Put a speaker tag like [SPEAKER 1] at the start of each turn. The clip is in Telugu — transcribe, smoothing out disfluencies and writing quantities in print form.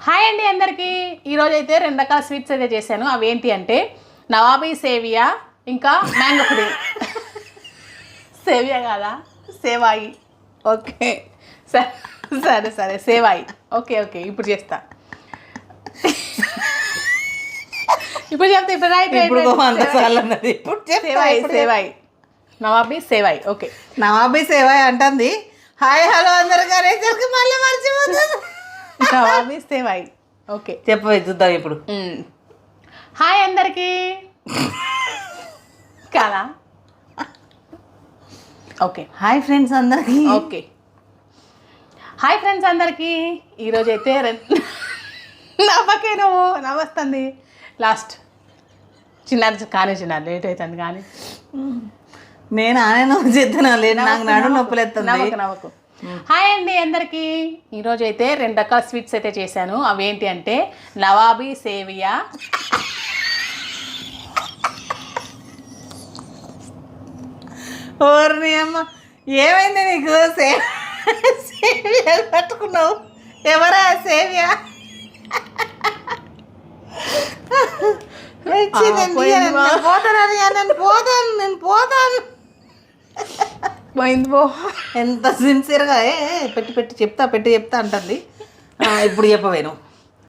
[SPEAKER 1] హాయ్ అండి అందరికీ. ఈరోజు అయితే 2 రకాల స్వీట్స్ అయితే చేశాను. అవి ఏంటి అంటే నవాబీ సేవియా ఇంకా మ్యాంగో పుడింగ్. సేవియా కాదా, సేవాయి. ఓకే సరే సరే సేవాయి. ఓకే ఓకే ఇప్పుడు చేస్తా. ఇప్పుడు చెప్తా. ఇప్పుడు సేవాయి సేవాయి నవాబీ సేవాయి. ఓకే
[SPEAKER 2] నవాబీ సేవాయి అంటుంది. హాయ్ హలో అందరు కనేసరికి మళ్ళీ మర్చిపోతుంది.
[SPEAKER 1] నవాబీ సేవాయి. ఓకే
[SPEAKER 2] చెప్పు చూద్దాం ఇప్పుడు.
[SPEAKER 1] హాయ్ అందరికీ కాదా. ఓకే
[SPEAKER 2] హాయ్ ఫ్రెండ్స్ అందరికి.
[SPEAKER 1] ఓకే హాయ్ ఫ్రెండ్స్ అందరికీ. ఈరోజు అయితే నవ్వకే నువ్వు నవ్వస్తుంది. లాస్ట్ చిన్నారు కానీ చిన్నారు లేట్ అవుతుంది కానీ
[SPEAKER 2] నేను ఆనే నవ్వు చేద్దాను. లేదు నాకు నడు నొప్పులేస్తుంది.
[SPEAKER 1] నవ్వకు. హాయ్ అండి అందరికీ. ఈరోజు అయితే 2 రకాల స్వీట్స్ అయితే చేశాను. అవి ఏంటి అంటే నవాబీ సేవియా
[SPEAKER 2] ఓర్ని అమ్మ ఏమైంది నీకు? సేవియా పట్టుకున్నావు. ఎవరా సేవియా? పోతాను.
[SPEAKER 1] పోయింది పో.
[SPEAKER 2] ఎంత సిన్సియర్గా పెట్టి చెప్తా అంటుంది. ఇప్పుడు చెప్పవేను.